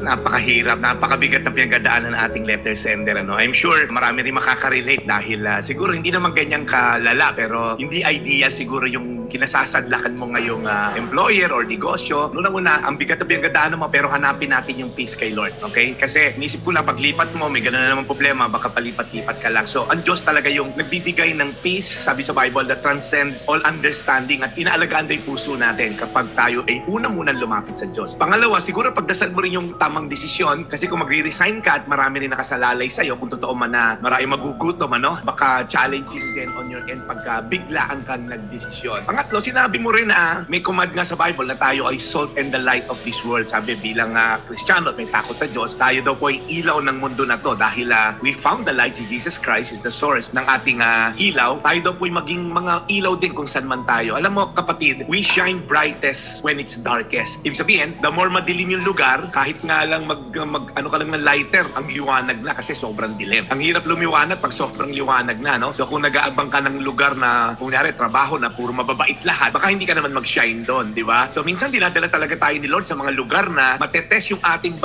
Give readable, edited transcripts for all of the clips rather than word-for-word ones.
Napakahirap, napakabigat na pinagdadaanan ng ating letter sender. I'm sure marami rin makaka-relate dahil siguro hindi naman ganyang kalala pero hindi ideal siguro yung kinasasadlakan mo ngayong employer or negosyo. Una-una, ang bigat na pinagdadaanan mo pero hanapin natin yung peace kay Lord. Okay? Kasi nisip ko lang, paglipat mo, may gano'n na naman problema, baka palipat-lipat ka lang. So, ang Diyos talaga yung nagbibigay ng peace, sabi sa Bible, that transcends all understanding at inaalagaan daw yung puso natin kapag tayo ay una-munang lumapit sa Diyos. Pangalawa, siguro pagdasal mo rin yung tamang desisyon kasi kung magre-resign ka at marami rin nakasalalay sa'yo, kung totoo man na marami magugutom, baka challenging din on your end pagka biglaan kang nagdesisyon. Pangatlo, sinabi mo rin na may command nga sa Bible na tayo ay salt and the light of this world. Sabi bilang Kristiyano at may takot sa Diyos, tayo daw po ay ilaw ng mundo na to dahil we found the light. Si Jesus Christ is the source ng ating ilaw. Tayo daw po ay maging mga ilaw din kung saan man tayo. Alam mo kapatid, we shine brightest when it's darkest. Ibig sabihin, the more madilim yung lugar, kahit nga lang ano ka lang ng lighter, ang liwanag na kasi sobrang dilim. Ang hirap lumiwanag pag sobrang liwanag na, no? So kung nag-aabang ka ng lugar na, kunyari, trabaho na puro mababait lahat, baka hindi ka naman mag-shine doon, di ba? So minsan dinadala talaga tayo ni Lord sa mga lugar na matetest yung ating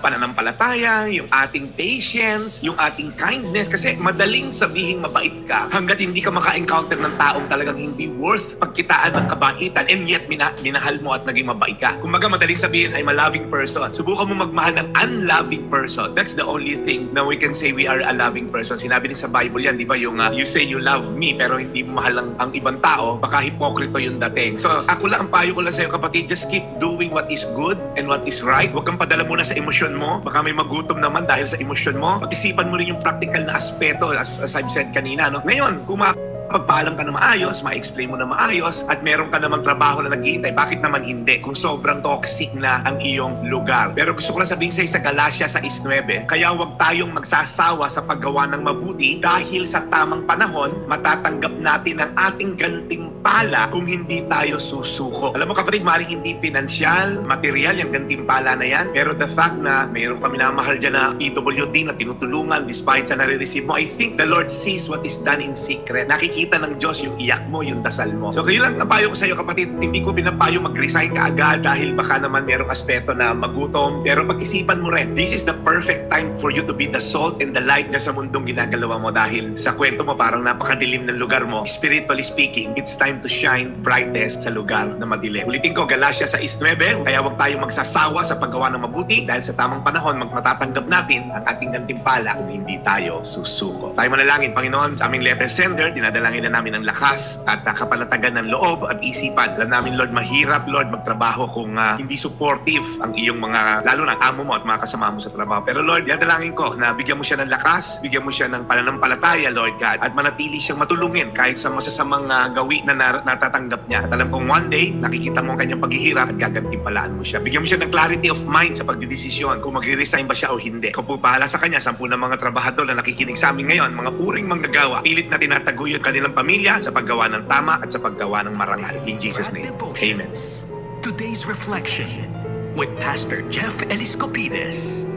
pananampalataya, yung ating patience, yung ating kindness, kasi madaling sabihin mabait ka hanggat hindi ka maka-encounter ng taong talagang hindi worth pagkitaan ng kabaitan and yet minahal mo at naging mabait ka. Kumbaga madaling sabihin I'm a loving person. Subukan mo magmahal ng unloving person. That's the only thing na we can say we are a loving person. Sinabi din sa Bible yan, di ba? Yung you say you love me pero hindi mo mahal ang ibang tao, baka hipokrito yung dating. So ako lang, ang payo ko lang sa'yo kapatid, just keep doing what is good and what is right. Huwag kang padala muna sa emosyon mo. Baka may magutom naman dahil sa emosyon mo. Pag-isipan mo rin yung practical na aspeto as I've said kanina. No? Ngayon, kung pagpaalam ka na maayos, ma-explain mo na maayos, at meron ka namang trabaho na naghihintay, bakit naman hindi? Kung sobrang toxic na ang iyong lugar. Pero gusto ko lang sabihin sa Galatia 6:9, kaya huwag tayong magsasawa sa paggawa ng mabuti dahil sa tamang panahon, matatanggap natin ang ating gantimpala kung hindi tayo susuko. Alam mo kapatid, maaaring hindi pinansyal, material, yung gantimpala na yan, pero the fact na mayroon kami minamahal dyan na PWD na tinutulungan despite sa nare-receive mo, I think the Lord sees what is done in secret. Nakikita ng Diyos yung iyak mo, yung dasal mo. So kayo lang napayo ko sa iyo kapatid, hindi ko pinapayo mag-resign ka agad dahil baka naman merong aspeto na magutom. Pero pag-isipan mo rin, this is the perfect time for you to be the salt and the light dyan sa mundong ginagalawa mo dahil sa kwento mo parang napakadilim ng lugar mo. Spiritually speaking, it's time to shine brightest sa lugar na madilim. Ulitin ko, Galatia 6:9, kaya huwag tayong magsasawa sa paggawa ng mabuti dahil sa tamang panahon matatanggap natin ang ating gantimpala kung hindi tayo susuko. Tayo manalangin, Panginoon, sa aming letter sender, dinadalangin na namin ang lakas at kapanatagan ng loob at isipan. Alam namin, Lord, mahirap, Lord, magtrabaho kung hindi supportive ang iyong mga, lalo na amo mo at mga kasama mo sa trabaho. Pero Lord, dinadalangin ko na bigyan mo siya ng lakas, bigyan mo siya ng pananampalataya, Lord God, at manatili siyang matulungin kahit sa masasamang gawi na natatanggap niya. At alam kong one day, nakikita mo ang kanyang paghihirap at gagantimpalaan mo siya. Bigyan mo siya ng clarity of mind sa pagdidesisyon kung magre-resign ba siya o hindi. Kung po bahala sa kanya, 10 na mga trabahador na nakikinig sa amin ngayon, mga puring manggagawa, pilit na tinataguyod kanilang pamilya sa paggawa ng tama at sa paggawa ng marangal. In Jesus' name, Amen. Today's Reflection with Pastor Jeff Eliscopides.